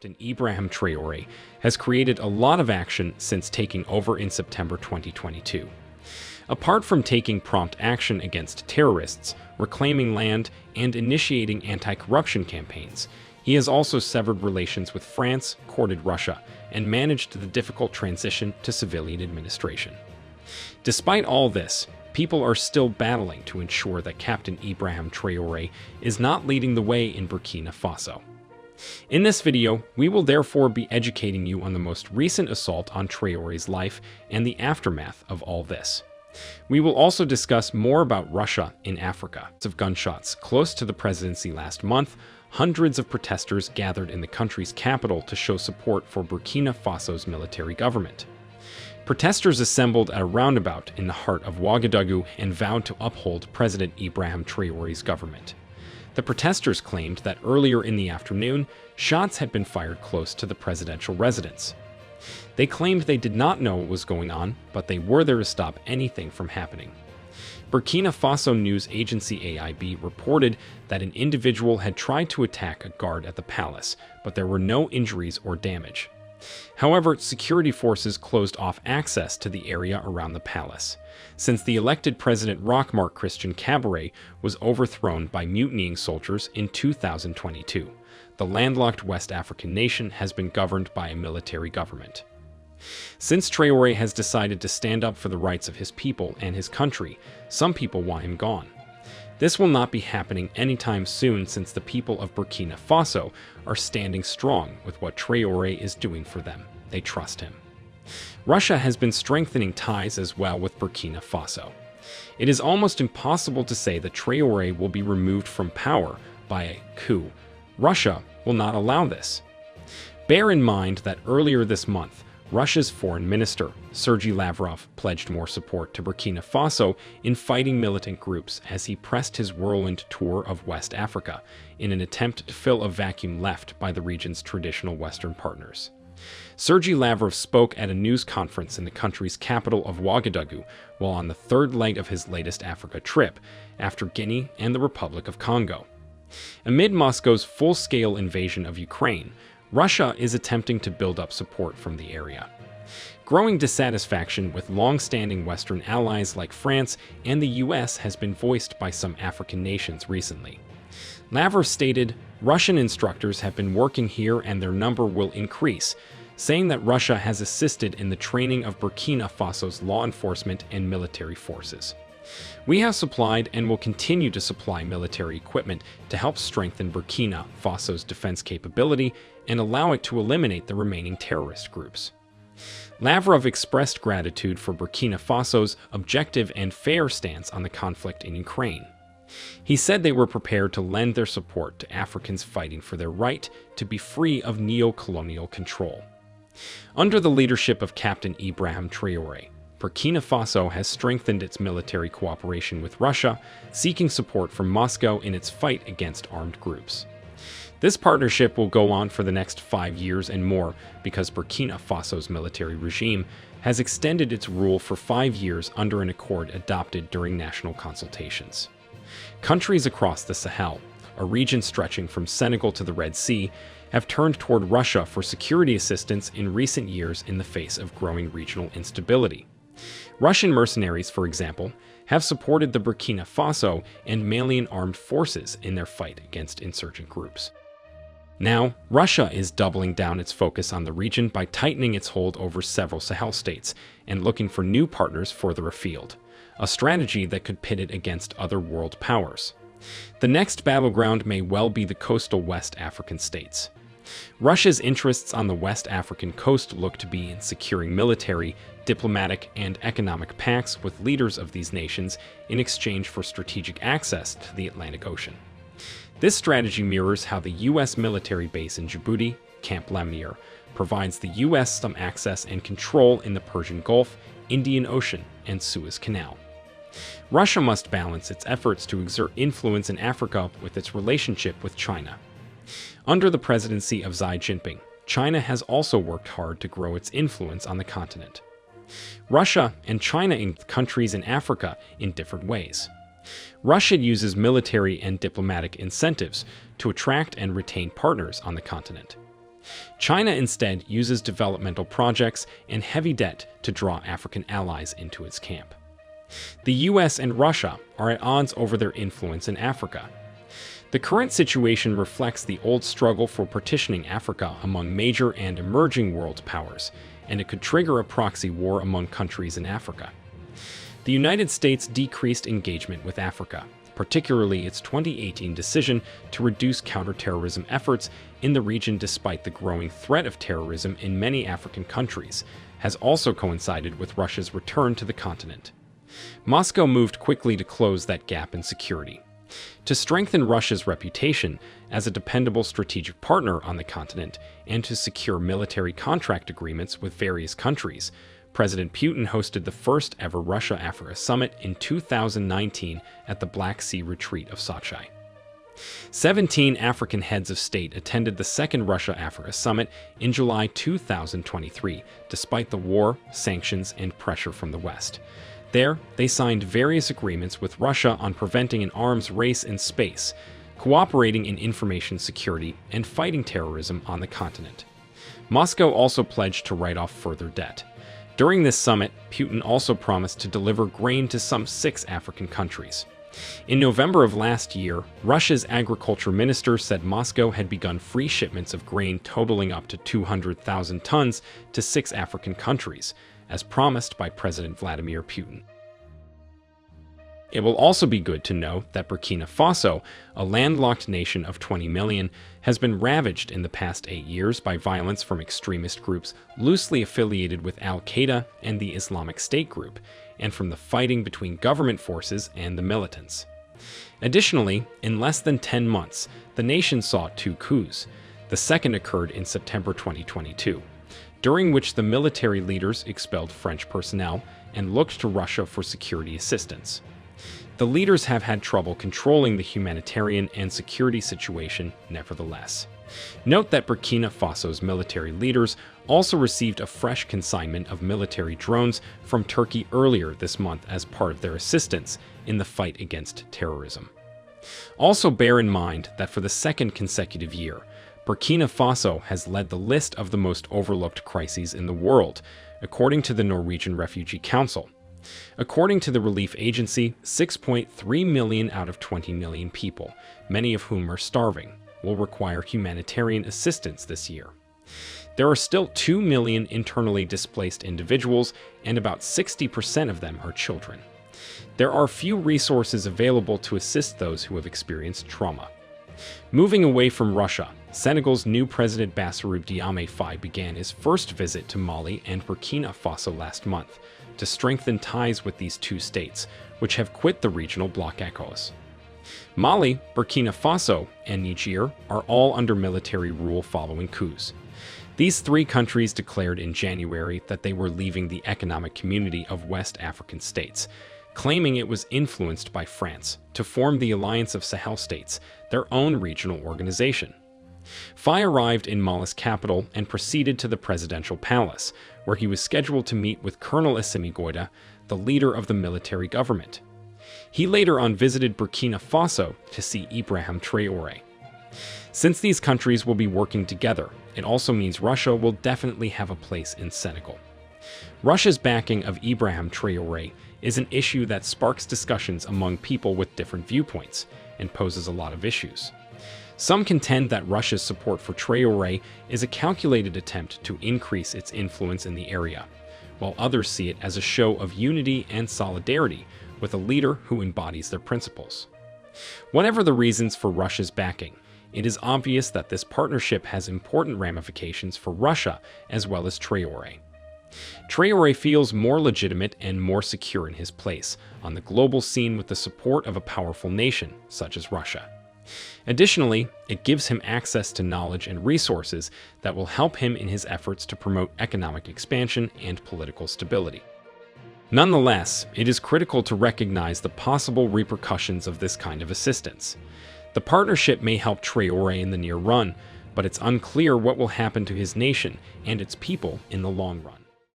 Captain Ibrahim Traoré has created a lot of action since taking over in September 2022. Apart from taking prompt action against terrorists, reclaiming land, and initiating anti-corruption campaigns, he has also severed relations with France, courted Russia, and managed the difficult transition to civilian administration. Despite all this, people are still battling to ensure that Captain Ibrahim Traoré is not leading the way in Burkina Faso. In this video, we will therefore be educating you on the most recent assault on Traoré's life and the aftermath of all this. We will also discuss more about Russia in Africa. Of gunshots close to the presidency last month, hundreds of protesters gathered in the country's capital to show support for Burkina Faso's military government. Protesters assembled at a roundabout in the heart of Ouagadougou and vowed to uphold President Ibrahim Traoré's government. The protesters claimed that earlier in the afternoon, shots had been fired close to the presidential residence. They claimed they did not know what was going on, but they were there to stop anything from happening. Burkina Faso news agency AIB reported that an individual had tried to attack a guard at the palace, but there were no injuries or damage. However, security forces closed off access to the area around the palace. Since the elected president Roch-Marc Christian Kabore was overthrown by mutinying soldiers in 2022, the landlocked West African nation has been governed by a military government. Since Traoré has decided to stand up for the rights of his people and his country, some people want him gone. This will not be happening anytime soon since the people of Burkina Faso are standing strong with what Traoré is doing for them. They trust him. Russia has been strengthening ties as well with Burkina Faso. It is almost impossible to say that Traoré will be removed from power by a coup. Russia will not allow this. Bear in mind that earlier this month, Russia's foreign minister, Sergei Lavrov, pledged more support to Burkina Faso in fighting militant groups as he pressed his whirlwind tour of West Africa in an attempt to fill a vacuum left by the region's traditional Western partners. Sergei Lavrov spoke at a news conference in the country's capital of Ouagadougou while on the third leg of his latest Africa trip, after Guinea and the Republic of Congo. Amid Moscow's full-scale invasion of Ukraine, Russia is attempting to build up support from the area. Growing dissatisfaction with long-standing Western allies like France and the US has been voiced by some African nations recently. Lavrov stated, "Russian instructors have been working here and their number will increase," saying that Russia has assisted in the training of Burkina Faso's law enforcement and military forces. "We have supplied and will continue to supply military equipment to help strengthen Burkina Faso's defense capability and allow it to eliminate the remaining terrorist groups." Lavrov expressed gratitude for Burkina Faso's objective and fair stance on the conflict in Ukraine. He said they were prepared to lend their support to Africans fighting for their right to be free of neo-colonial control. Under the leadership of Captain Ibrahim Traoré, Burkina Faso has strengthened its military cooperation with Russia, seeking support from Moscow in its fight against armed groups. This partnership will go on for the next 5 years and more because Burkina Faso's military regime has extended its rule for 5 years under an accord adopted during national consultations. Countries across the Sahel, a region stretching from Senegal to the Red Sea, have turned toward Russia for security assistance in recent years in the face of growing regional instability. Russian mercenaries, for example, have supported the Burkina Faso and Malian armed forces in their fight against insurgent groups. Now, Russia is doubling down its focus on the region by tightening its hold over several Sahel states and looking for new partners further afield, a strategy that could pit it against other world powers. The next battleground may well be the coastal West African states. Russia's interests on the West African coast look to be in securing military, diplomatic, and economic pacts with leaders of these nations in exchange for strategic access to the Atlantic Ocean. This strategy mirrors how the U.S. military base in Djibouti, Camp Lemnier, provides the U.S. some access and control in the Persian Gulf, Indian Ocean, and Suez Canal. Russia must balance its efforts to exert influence in Africa with its relationship with China. Under the presidency of Xi Jinping, China has also worked hard to grow its influence on the continent. Russia and China in countries in Africa in different ways. Russia uses military and diplomatic incentives to attract and retain partners on the continent. China instead uses developmental projects and heavy debt to draw African allies into its camp. The US and Russia are at odds over their influence in Africa. The current situation reflects the old struggle for partitioning Africa among major and emerging world powers, and it could trigger a proxy war among countries in Africa. The United States decreased engagement with Africa, particularly its 2018 decision to reduce counterterrorism efforts in the region despite the growing threat of terrorism in many African countries, has also coincided with Russia's return to the continent. Moscow moved quickly to close that gap in security. To strengthen Russia's reputation as a dependable strategic partner on the continent and to secure military contract agreements with various countries, President Putin hosted the first ever Russia-Africa summit in 2019 at the Black Sea retreat of Sochi. 17 African heads of state attended the second Russia-Africa summit in July 2023, despite the war, sanctions, and pressure from the West. There, they signed various agreements with Russia on preventing an arms race in space, cooperating in information security, and fighting terrorism on the continent. Moscow also pledged to write off further debt. During this summit, Putin also promised to deliver grain to some 6 African countries. In November of last year, Russia's agriculture minister said Moscow had begun free shipments of grain totaling up to 200,000 tons to 6 African countries, as promised by President Vladimir Putin. It will also be good to know that Burkina Faso, a landlocked nation of 20 million, has been ravaged in the past 8 years by violence from extremist groups loosely affiliated with Al-Qaeda and the Islamic State group, and from the fighting between government forces and the militants. Additionally, in less than 10 months, the nation saw 2 coups. The second occurred in September 2022, during which the military leaders expelled French personnel and looked to Russia for security assistance. The leaders have had trouble controlling the humanitarian and security situation, nevertheless. Note that Burkina Faso's military leaders also received a fresh consignment of military drones from Turkey earlier this month as part of their assistance in the fight against terrorism. Also bear in mind that for the second consecutive year, Burkina Faso has led the list of the most overlooked crises in the world, according to the Norwegian Refugee Council. According to the relief agency, 6.3 million out of 20 million people, many of whom are starving, will require humanitarian assistance this year. There are still 2 million internally displaced individuals, and about 60% of them are children. There are few resources available to assist those who have experienced trauma. Moving away from Russia, Senegal's new president Bassirou Diomaye Faye began his first visit to Mali and Burkina Faso last month to strengthen ties with these 2 states, which have quit the regional bloc ECOWAS. Mali, Burkina Faso, and Niger are all under military rule following coups. These 3 countries declared in January that they were leaving the Economic Community of West African States, claiming it was influenced by France to form the Alliance of Sahel States, their own regional organization. Faye arrived in Mali's capital and proceeded to the presidential palace, where he was scheduled to meet with Colonel Assimi Goïta, the leader of the military government. He later on visited Burkina Faso to see Ibrahim Traoré. Since these countries will be working together, it also means Russia will definitely have a place in Senegal. Russia's backing of Ibrahim Traoré is an issue that sparks discussions among people with different viewpoints and poses a lot of issues. Some contend that Russia's support for Traoré is a calculated attempt to increase its influence in the area, while others see it as a show of unity and solidarity with a leader who embodies their principles. Whatever the reasons for Russia's backing, it is obvious that this partnership has important ramifications for Russia as well as Traoré. Traoré feels more legitimate and more secure in his place on the global scene with the support of a powerful nation such as Russia. Additionally, it gives him access to knowledge and resources that will help him in his efforts to promote economic expansion and political stability. Nonetheless, it is critical to recognize the possible repercussions of this kind of assistance. The partnership may help Traoré in the near run, but it's unclear what will happen to his nation and its people in the long run.